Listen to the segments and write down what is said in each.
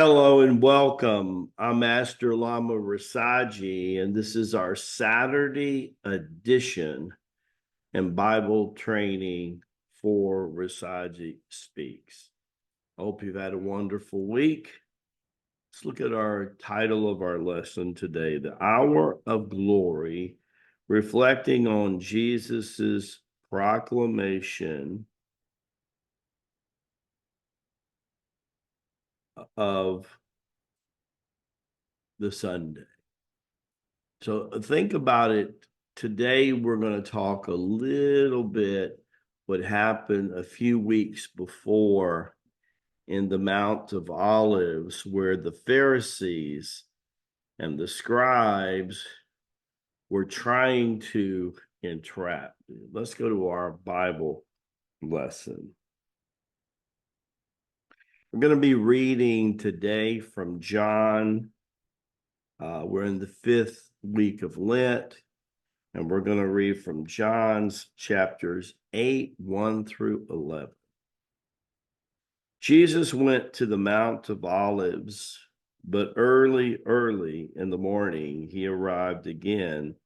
Hello and welcome. I'm Master Lama Rasaji, and this is our Saturday edition and Bible training for Rasaji Speaks. I hope you've had a wonderful week. Let's look at our title of our lesson today, The Hour of Glory, reflecting on Jesus's proclamation of the Sunday. So think about it. Today, we're going to talk a little bit what happened a few weeks before in the Mount of Olives, where the Pharisees and the scribes were trying to entrap. Let's go to our Bible lesson. We're going to be reading today from John. We're in the 5th week of Lent, and we're going to read from John's chapters 8, 1 through 11. Jesus went to the Mount of Olives, but early in the morning, he arrived again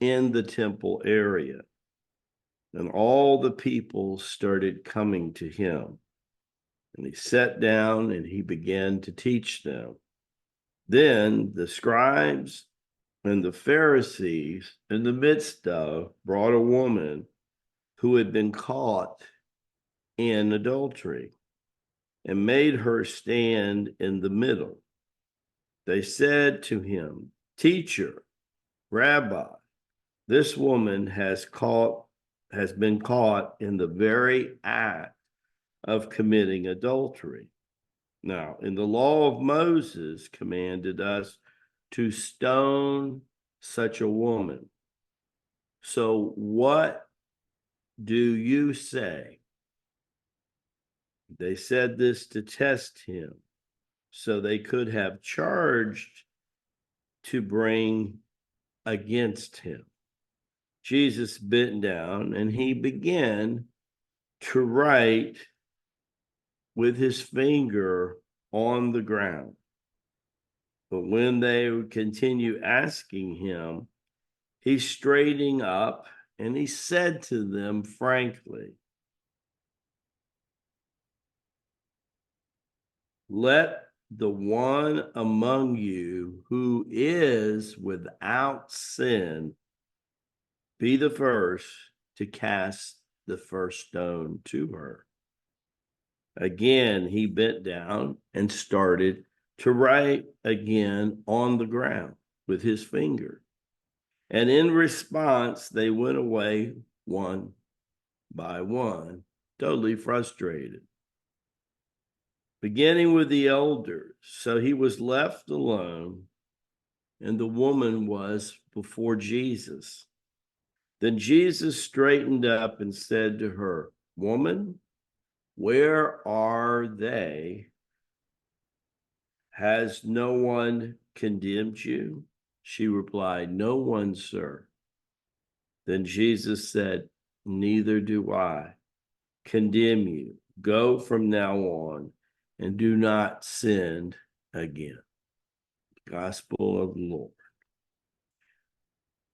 in the temple area, and all the people started coming to him. And he sat down and he began to teach them. Then the scribes and the Pharisees in the midst of brought a woman who had been caught in adultery and made her stand in the middle. They said to him, "Teacher, Rabbi, this woman has been caught in the very act of committing adultery. Now, in the law of Moses commanded us to stone such a woman. So what do you say?" They said this to test him, so they could have charged to bring against him. Jesus bent down and he began to write with his finger on the ground. But when they would continue asking him, he straightened up and he said to them frankly, "Let the one among you who is without sin be the first to cast the first stone to her." Again, he bent down and started to write again on the ground with his finger. And in response, they went away one by one, totally frustrated, beginning with the elders. So he was left alone, and the woman was before Jesus. Then Jesus straightened up and said to her, "Woman, where are they? Has no one condemned you?" She replied, "No one, sir." Then Jesus said, "Neither do I condemn you. Go from now on and do not sin again." Gospel of the Lord.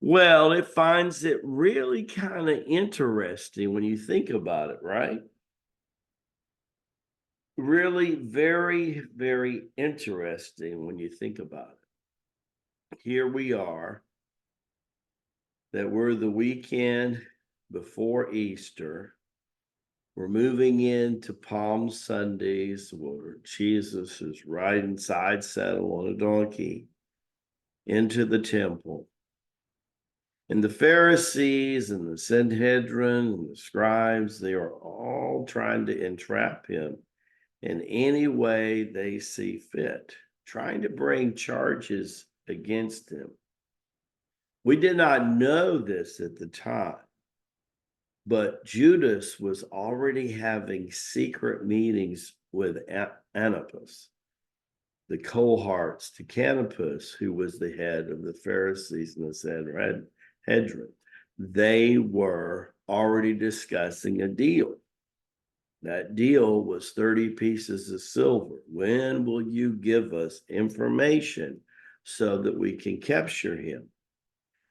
Well, it finds it really kind of interesting when you think about it, right? Really very, very interesting when you think about it. Here we are, that we're the weekend before Easter. We're moving into Palm Sundays, where Jesus is riding side saddle on a donkey into the temple. And the Pharisees and the Sanhedrin and the scribes, they are all trying to entrap him in any way they see fit, trying to bring charges against him. We did not know this at the time, but Judas was already having secret meetings with Antipas, the cohorts to Canopus, who was the head of the Pharisees and the Sanhedrin. They were already discussing a deal. That deal was 30 pieces of silver. When will you give us information so that we can capture him?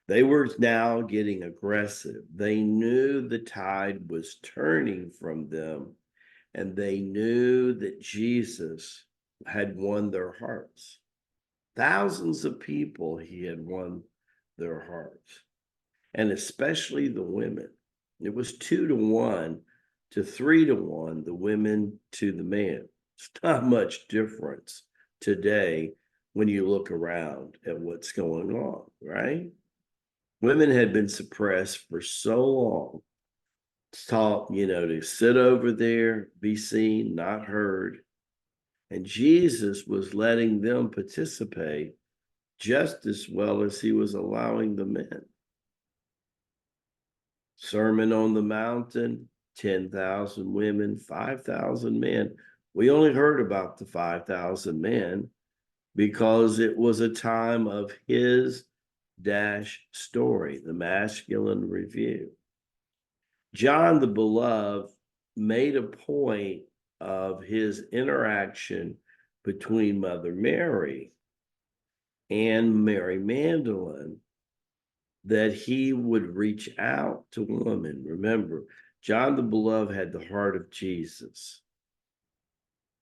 They were now getting aggressive. They knew the tide was turning from them, and they knew that Jesus had won their hearts. Thousands of people he had won their hearts, and especially the women. It was 2-1 to 3-1, the women to the man. It's not much difference today when you look around at what's going on, right? Women had been suppressed for so long, taught, to sit over there, be seen, not heard. And Jesus was letting them participate just as well as he was allowing the men. Sermon on the Mountain, 10,000 women, 5,000 men. We only heard about the 5,000 men because it was a time of his story, the masculine review. John the Beloved made a point of his interaction between Mother Mary and Mary Magdalene that he would reach out to women. Remember, John the Beloved had the heart of Jesus.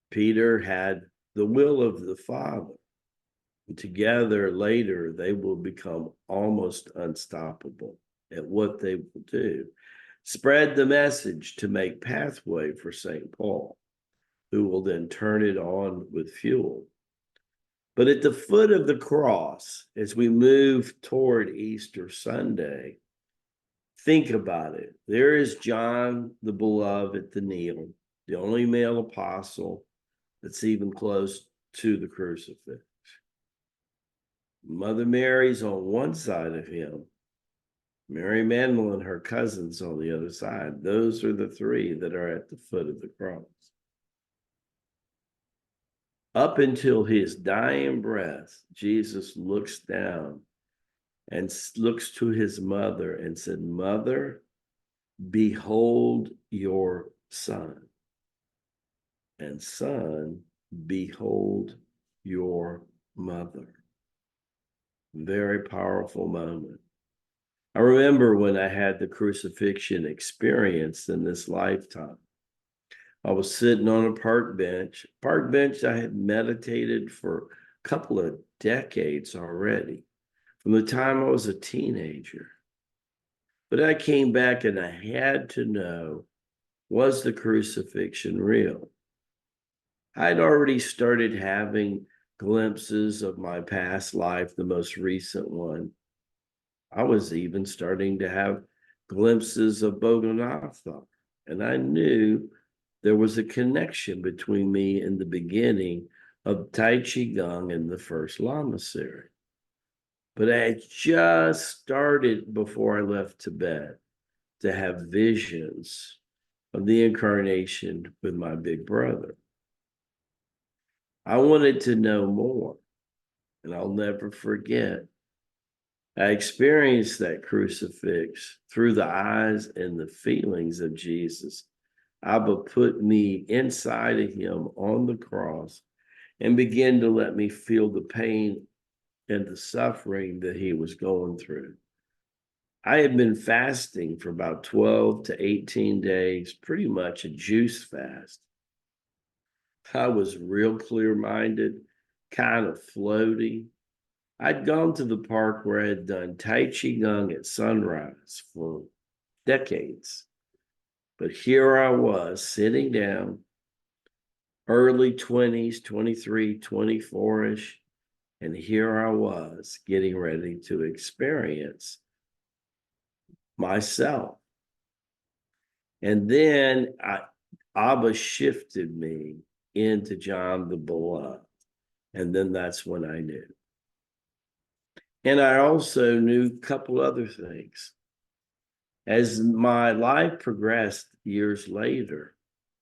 Peter had the will of the Father. And together later, they will become almost unstoppable at what they will do. Spread the message to make pathway for St. Paul, who will then turn it on with fuel. But at the foot of the cross, as we move toward Easter Sunday, think about it. There is John the Beloved at the kneel, the only male apostle that's even close to the crucifix. Mother Mary's on one side of him. Mary Magdalene, her cousins, on the other side. Those are the three that are at the foot of the cross. Up until his dying breath, Jesus looks down and looks to his mother and said, "Mother, behold your son. And son, behold your mother." Very powerful moment. I remember when I had the crucifixion experience in this lifetime. I was sitting on a park bench I had meditated for a couple of decades already, from the time I was a teenager. But I came back and I had to know, was the crucifixion real? I'd already started having glimpses of my past life, the most recent one. I was even starting to have glimpses of Boganath, and I knew there was a connection between me and the beginning of Tai Chi Gong and the first Lamasery. But I had just started, before I left Tibet, to have visions of the incarnation with my big brother. I wanted to know more, and I'll never forget. I experienced that crucifix through the eyes and the feelings of Jesus. Abba put me inside of him on the cross and began to let me feel the pain and the suffering that he was going through. I had been fasting for about 12 to 18 days, pretty much a juice fast. I was real clear-minded, kind of floaty. I'd gone to the park where I had done Tai Chi Gong at sunrise for decades. But here I was sitting down, early 20s, 23, 24-ish, and here I was getting ready to experience myself. And then Abba shifted me into John the Beloved. And then that's when I knew. And I also knew a couple other things. As my life progressed years later,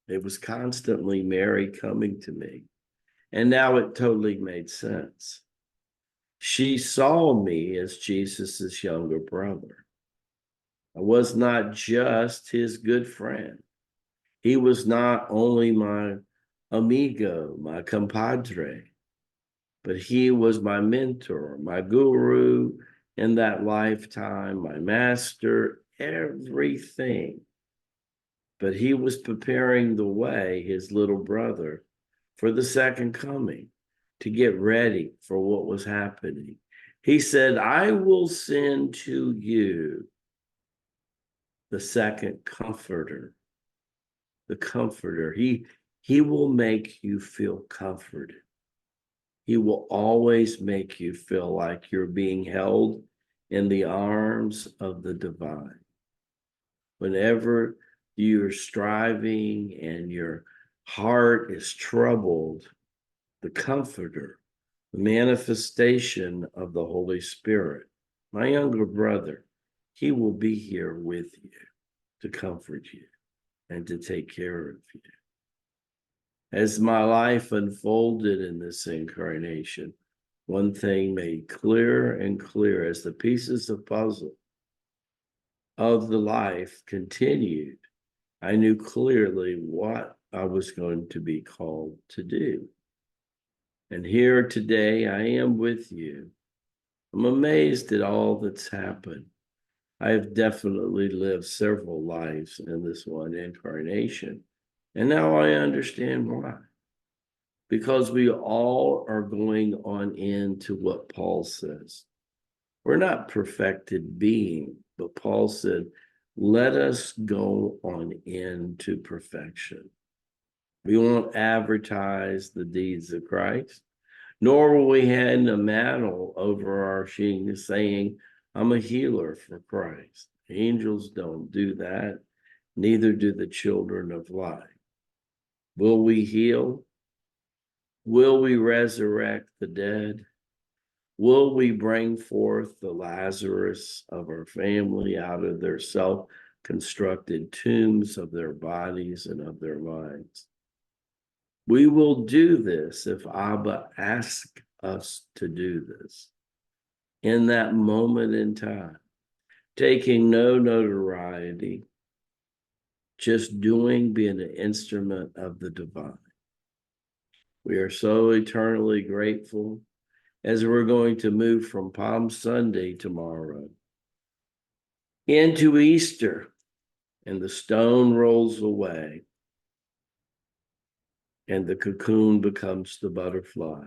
it was constantly Mary coming to me. And now it totally made sense. She saw me as Jesus's younger brother. I was not just his good friend. He was not only my amigo, my compadre, but he was my mentor, my guru in that lifetime, my master, everything. But he was preparing the way, his little brother, for the second coming, to get ready for what was happening. He said, I will send to you the second comforter, the comforter. He will make you feel comforted. He will always make you feel like you're being held in the arms of the divine. Whenever you're striving and your heart is troubled, the comforter, the manifestation of the Holy Spirit, my younger brother, he will be here with you to comfort you and to take care of you. As my life unfolded in this incarnation, one thing made clearer and clearer as the pieces of puzzle of the life continued. I knew clearly what I was going to be called to do. And here today, I am with you. I'm amazed at all that's happened. I have definitely lived several lives in this one incarnation. And now I understand why. Because we all are going on into what Paul says. We're not perfected being, but Paul said, let us go on into perfection. We won't advertise the deeds of Christ, nor will we hand a mantle over our sheen saying, I'm a healer for Christ. Angels don't do that, neither do the children of light. Will we heal? Will we resurrect the dead? Will we bring forth the Lazarus of our family out of their self-constructed tombs of their bodies and of their minds? We will do this if Abba asks us to do this. In that moment in time, taking no notoriety, just doing, being an instrument of the divine. We are so eternally grateful as we're going to move from Palm Sunday tomorrow into Easter, and the stone rolls away and the cocoon becomes the butterfly.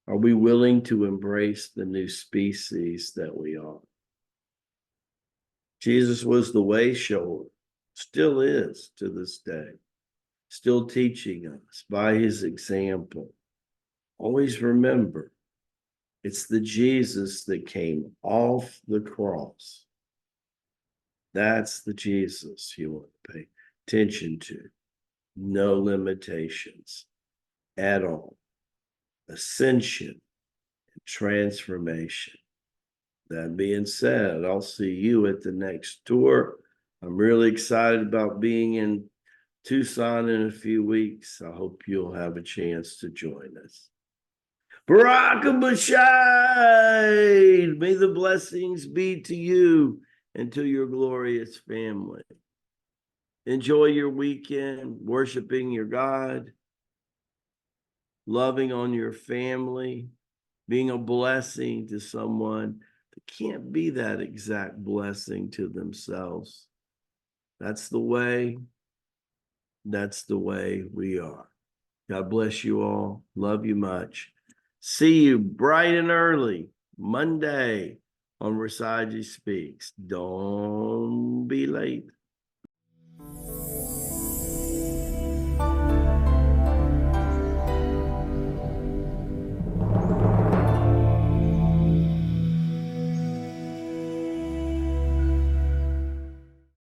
Are we willing to embrace the new species that we are? Jesus was the way shower, still is to this day, still teaching us by his example. Always remember, it's the Jesus that came off the cross. That's the Jesus you want to pay attention to. No limitations at all. Ascension and transformation. That being said, I'll see you at the next tour. I'm really excited about being in Tucson in a few weeks. I hope you'll have a chance to join us. Baraka Bashai, may the blessings be to you and to your glorious family. Enjoy your weekend, worshiping your God, loving on your family, being a blessing to someone that can't be that exact blessing to themselves. That's the way we are. God bless you all. Love you much. See you bright and early Monday on Rasaji Speaks. Don't be late.